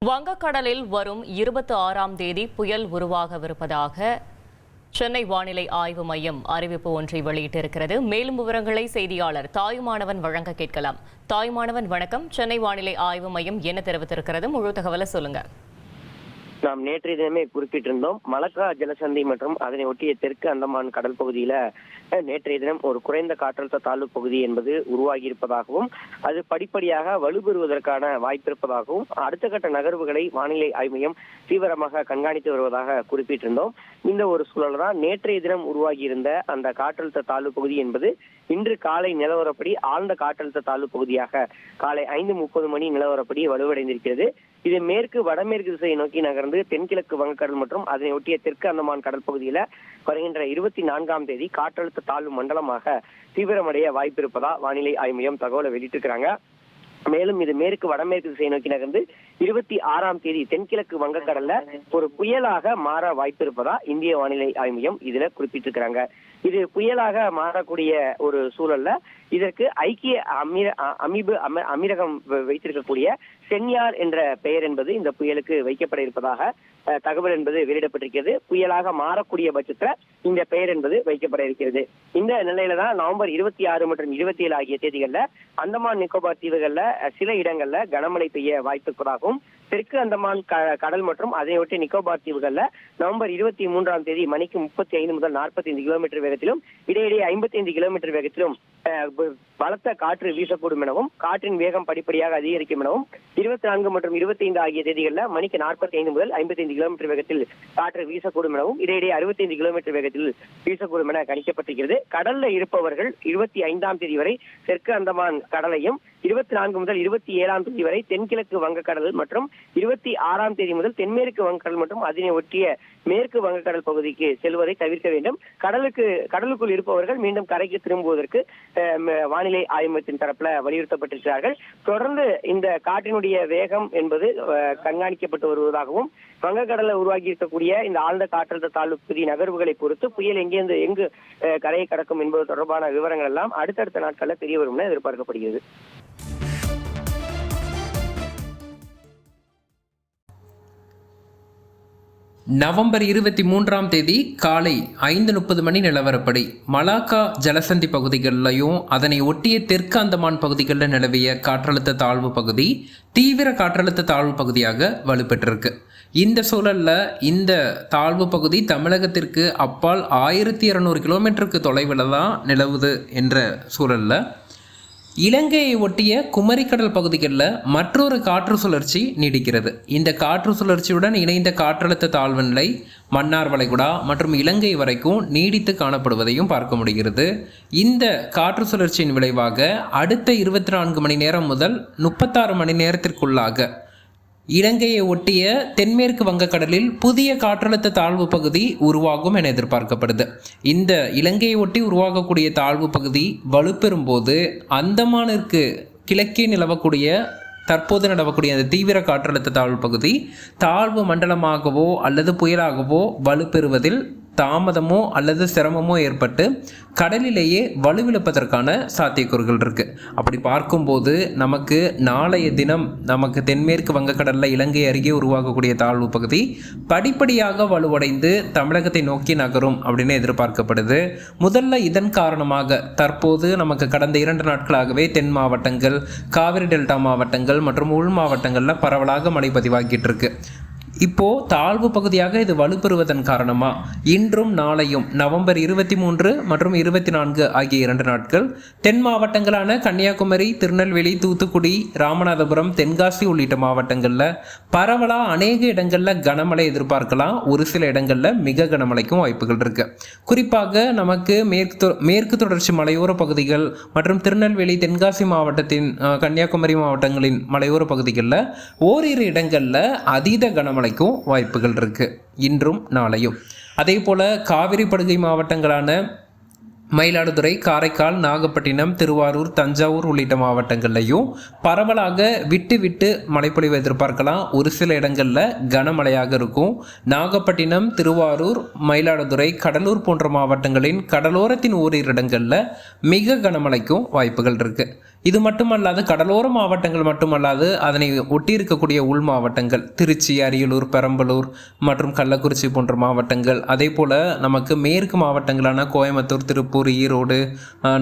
வங்கக்கடலில் வரும் 26ஆம் தேதி புயல் உருவாகவிருப்பதாக சென்னை வானிலை ஆய்வு மையம் அறிவிப்பு ஒன்றை வெளியிட்டிருக்கிறது. மேலும் விவரங்களை செய்தியாளர் தாயுமானவன் வழங்க கேட்கலாம். தாயுமானவன் வணக்கம். சென்னை வானிலை ஆய்வு மையம் என்ன தெரிவித்திருக்கிறது? முழு தகவலை சொல்லுங்க. நாம் நேற்றைய தினமே குறிப்பிட்டிருந்தோம். மலக்கா ஜலசந்தி மற்றும் அதனை ஒட்டிய தெற்கு அந்தமான் கடல் பகுதியில நேற்றைய தினம் ஒரு குறைந்த காற்றழுத்த தாழ்வு பகுதி என்பது உருவாகி இருப்பதாகவும் அது படிப்படியாக வலுப்பெறுவதற்கான வாய்ப்பு இருப்பதாகவும் அடுத்த கட்ட நகர்வுகளை வானிலை ஆய்வு மையம் தீவிரமாக கண்காணித்து வருவதாக குறிப்பிட்டிருந்தோம். இந்த ஒரு சூழல் தான் நேற்றைய தினம் உருவாகி இருந்த அந்த காற்றழுத்த தாழ்வு பகுதி என்பது இன்று காலை நிலவரப்படி ஆழ்ந்த காற்றழுத்த தாழ்வு பகுதியாக காலை 5:30 மணி நிலவரப்படி வலுவடைந்திருக்கிறது. இது மேற்கு வடமேற்கு திசையை நோக்கி நகர்ந்து தென்கிழக்கு வங்கக்கடல் மற்றும் அதனை ஒட்டிய தெற்கு அந்தமான் கடல் பகுதியில வருகின்ற 24ஆம் தேதி காற்றழுத்த தாழ்வு மண்டலமாக தீவிரமடைய வாய்ப்பு இருப்பதா வானிலை ஆய்வு மையம் தகவலை வெளியிட்டிருக்கிறாங்க. மேலும் இது மேற்கு வடமேற்கு திசையை நோக்கி நகர்ந்து 26ஆம் தேதி தென்கிழக்கு வங்கக்கடல்ல ஒரு புயலாக மாற வாய்ப்பு இருப்பதா இந்திய வானிலை ஆய்வு மையம் இதுல குறிப்பிட்டிருக்கிறாங்க. இது புயலாக மாறக்கூடிய ஒரு சூழல்ல இதற்கு ஐக்கிய அமீரகம் வைத்திருக்கக்கூடிய சென்யார் என்ற பெயர் என்பது இந்த புயலுக்கு வைக்கப்பட இருப்பதாக தகவல் என்பது வெளியிடப்பட்டிருக்கிறது. புயலாக மாறக்கூடிய பட்சத்துல இந்த பெயர் என்பது வைக்கப்பட இருக்கிறது. இந்த நிலையில தான் நவம்பர் 26 மற்றும் 27 ஆகிய தேதிகள்ல அந்தமான் நிக்கோபார் தீவுகள்ல சில இடங்கள்ல கனமழை பெய்ய வாய்ப்பு இருப்பதாகவும் தெற்கு அந்தமான் கடல் மற்றும் அதனையொட்டி நிக்கோபார் தீவுகள்ல நவம்பர் 23ஆம் தேதி மணிக்கு 35 முதல் 45 கிலோமீட்டர் வேகத்திலும் இடையிடையே 55 கிலோமீட்டர் வேகத்திலும் பலத்த காற்று வீசக்கூடும் எனவும் காற்றின் வேகம் படிப்படியாக அதிகரிக்கும் எனவும் 24 மற்றும் 25 ஆகிய தேதிகளில் மணிக்கு 45 முதல் 55 கிலோமீட்டர் வேகத்தில் காற்று வீசக்கூடும் எனவும் இடையிடையே 65 கிலோமீட்டர் வேகத்தில் வீசக்கூடும் என கணிக்கப்பட்டிருக்கிறது. கடல்ல இருப்பவர்கள் 25ஆம் தேதி வரை தெற்கு அந்தமான் கடலையும் 24 முதல் 27ஆம் தேதி வரை தென்கிழக்கு வங்கக்கடல் மற்றும் 26ஆம் தேதி முதல் தென்மேற்கு வங்கக்கடல் மற்றும் அதனை ஒட்டிய மேற்கு வங்கக்கடல் பகுதிக்கு செல்வதை தவிர்க்க வேண்டும். கடலுக்குள் இருப்பவர்கள் மீண்டும் கரைக்கு திரும்புவதற்கு வானிலை ஆய்வு மையத்தின் தரப்புல வலியுறுத்தப்பட்டிருக்கிறார்கள். தொடர்ந்து இந்த காற்றினுடைய வேகம் என்பது கண்காணிக்கப்பட்டு வருவதாகவும் வங்கக்கடலில் உருவாகி இருக்கக்கூடிய இந்த ஆழ்ந்த காற்றழுத்த தாழ்வு பகுதி நகர்வுகளை பொறுத்து புயல் எங்கு கரையை கடக்கும் என்பது தொடர்பான விவரங்கள் எல்லாம் அடுத்தடுத்த நாட்களில் தெரிய வரும் என எதிர்பார்க்கப்படுகிறது. நவம்பர் 23ஆம் தேதி காலை 5:30 மணி நிலவரப்படி மலாக்கா ஜலசந்தி பகுதிகளிலையும் அதனை ஒட்டிய தெற்கு அந்தமான் பகுதிகளில் நிலவிய காற்றழுத்த தாழ்வு பகுதி தீவிர காற்றழுத்த தாழ்வு பகுதியாக வலுப்பெற்றிருக்கு. இந்த சூழலில் இந்த தாழ்வு பகுதி தமிழகத்திற்கு அப்பால் 1200 கிலோமீட்டருக்கு தொலைவில் தான் நிலவுது என்ற சூழலில் இலங்கையை ஒட்டிய குமரிக்கடல் பகுதிகளில் மற்றொரு காற்று சுழற்சி நீடிக்கிறது. இந்த காற்று சுழற்சியுடன் இணைந்த காற்றழுத்த தாழ்வு நிலை மன்னார் வளைகுடா மற்றும் இலங்கை வரைக்கும் நீடித்து காணப்படுவதையும் பார்க்க முடிகிறது. இந்த காற்று சுழற்சியின் விளைவாக அடுத்த 24 மணி நேரம் முதல் 36 மணி நேரத்திற்குள்ளாக இலங்கையை ஒட்டிய தென்மேற்கு வங்கக்கடலில் புதிய காற்றழுத்த தாழ்வு பகுதி உருவாகும் என எதிர்பார்க்கப்படுது. இந்த இலங்கையை ஒட்டி உருவாகக்கூடிய தாழ்வு பகுதி வலுப்பெறும் போது அந்தமானிற்கு கிழக்கே நிலவக்கூடிய தற்போது நிலவக்கூடிய அந்த தீவிர காற்றழுத்த தாழ்வு பகுதி தாழ்வு மண்டலமாகவோ அல்லது புயலாகவோ வலுப்பெறுவதில் தாமதமோ அல்லது சிரமமோ ஏற்பட்டு கடலிலேயே வலுவிழப்பதற்கான சாத்தியக்கூறுகள் இருக்குது. அப்படி பார்க்கும்போது நமக்கு நாளைய தினம் நமக்கு தென்மேற்கு வங்கக்கடலில் இலங்கை அருகே உருவாகக்கூடிய தாழ்வு பகுதி படிப்படியாக வலுவடைந்து தமிழகத்தை நோக்கி நகரும் அப்படின்னு எதிர்பார்க்கப்படுது. முதல்ல இதன் காரணமாக தற்போது நமக்கு கடந்த 2 நாட்களாகவே தென் மாவட்டங்கள், காவிரி டெல்டா மாவட்டங்கள் மற்றும் உள் மாவட்டங்களில் பரவலாக மழை பதிவாகிட்டு இருக்கு. இப்போது தாழ்வு பகுதியாக இது வலுப்பெறுவதன் காரணமாக இன்றும் நாளையும் நவம்பர் 23 மற்றும் 24 ஆகிய 2 நாட்கள் தென் மாவட்டங்களான கன்னியாகுமரி, திருநெல்வேலி, தூத்துக்குடி, ராமநாதபுரம், தென்காசி உள்ளிட்ட மாவட்டங்களில் பரவலாக அநேக இடங்களில் கனமழை எதிர்பார்க்கலாம். ஒரு சில இடங்களில் மிக கனமழைக்கும் வாய்ப்புகள் இருக்குது. குறிப்பாக நமக்கு மேற்கு தொடர்ச்சி மலையோர பகுதிகள் மற்றும் திருநெல்வேலி, தென்காசி மாவட்டத்தின் கன்னியாகுமரி மாவட்டங்களின் மலையோர பகுதிகளில் ஓரிரு இடங்களில் அதீத கனமழை வாய்ப்புகள் இருக்கு இன்றும் நாளையும். அதே போல காவிரி படுகை மாவட்டங்களான மயிலாடுதுறை, காரைக்கால், நாகப்பட்டினம், திருவாரூர், தஞ்சாவூர் உள்ளிட்ட மாவட்டங்கள்லையும் பரவலாக விட்டு விட்டு மழைப்பொழிவு எதிர்பார்க்கலாம். ஒரு சில இடங்களில் கனமழையாக இருக்கும். நாகப்பட்டினம், திருவாரூர், மயிலாடுதுறை, கடலூர் போன்ற மாவட்டங்களின் கடலோரத்தின் ஓரிரு இடங்களில் மிக கனமழைக்கும் வாய்ப்புகள் இருக்குது. இது மட்டுமல்லாது கடலோர மாவட்டங்கள் மட்டுமல்லாது அதனை ஒட்டி இருக்கக்கூடிய உள் மாவட்டங்கள் திருச்சி, அரியலூர், பெரம்பலூர் மற்றும் கள்ளக்குறிச்சி போன்ற மாவட்டங்கள், அதே போல் நமக்கு மேற்கு மாவட்டங்களான கோயம்புத்தூர், திருப்பூர், ஈரோடு,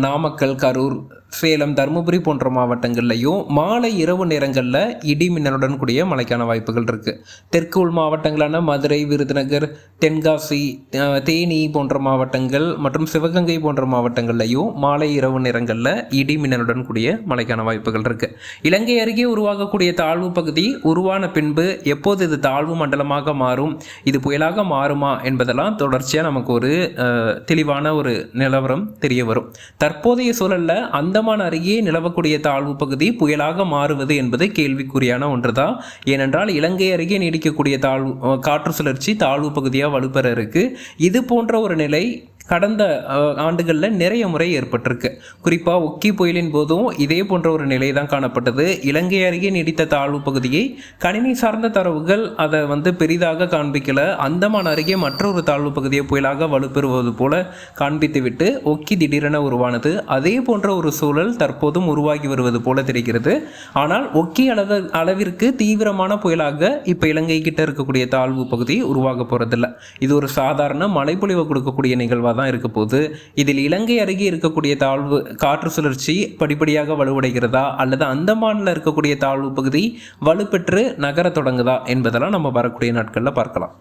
நாமக்கல், கரூர், சேலம், தருமபுரி போன்ற மாவட்டங்கள்லையும் மாலை இரவு நேரங்களில் இடி மின்னலுடன் கூடிய மழைக்கான வாய்ப்புகள் இருக்குது. தெற்கு உள் மாவட்டங்களான மதுரை, விருதுநகர், தென்காசி, தேனி போன்ற மாவட்டங்கள் மற்றும் சிவகங்கை போன்ற மாவட்டங்கள்லையும் மாலை இரவு நேரங்களில் இடி மின்னலுடன் கூடிய மழைக்கான வாய்ப்புகள் இருக்குது. இலங்கை அருகே உருவாகக்கூடிய தாழ்வு பகுதி உருவான பின்பு எப்போது இது தாழ்வு மண்டலமாக மாறும், இது புயலாக மாறுமா என்பதெல்லாம் தொடர்ச்சியாக நமக்கு ஒரு தெளிவான ஒரு நிலவரம் தெரிய வரும். தற்போதைய சூழலில் அந்தமான் அருகே நிலவக்கூடிய தாழ்வு பகுதி புயலாக மாறுவது என்பது கேள்விக்குறியான ஒன்றுதான். ஏனென்றால் இலங்கை அருகே நீடிக்கக்கூடிய காற்று சுழற்சி தாழ்வு பகுதியாக வலுப்பெற இருக்கு. இது போன்ற ஒரு நிலை கடந்த ஆண்டுகளில் நிறைய முறை ஏற்பட்டிருக்கு. குறிப்பாக ஒக்கி புயலின் போதும் இதே போன்ற ஒரு நிலை தான் காணப்பட்டது. இலங்கை அருகே நீடித்த தாழ்வு பகுதியை கணினி சார்ந்த தரவுகள் அதை பெரிதாக காண்பிக்கல. அந்தமான் அருகே மற்றொரு தாழ்வு பகுதியை புயலாக வலுப்பெறுவது போல காண்பித்துவிட்டு ஒக்கி திடீரென உருவானது. அதே போன்ற ஒரு சூழல் தற்போதும் உருவாகி வருவது போல தெரிகிறது. ஆனால் ஒக்கி அளவிற்கு தீவிரமான புயலாக இப்போ இலங்கை கிட்ட இருக்கக்கூடிய தாழ்வு பகுதி உருவாக போறதில்லை. இது ஒரு சாதாரண மழைப்பொழிவை கொடுக்கக்கூடிய நிகழ்வாக தான் இருக்க போது. இதில் இலங்கை அருகே இருக்கக்கூடிய தாழ்வு காற்று சுழற்சி படிப்படியாக வலுவடைகிறதா அல்லது அந்தமான்ல இருக்கக்கூடிய தாழ்வு பகுதி வலுப்பெற்று நகர தொடங்குதா என்பதெல்லாம் நம்ம வரக்கூடிய நாட்களில் பார்க்கலாம்.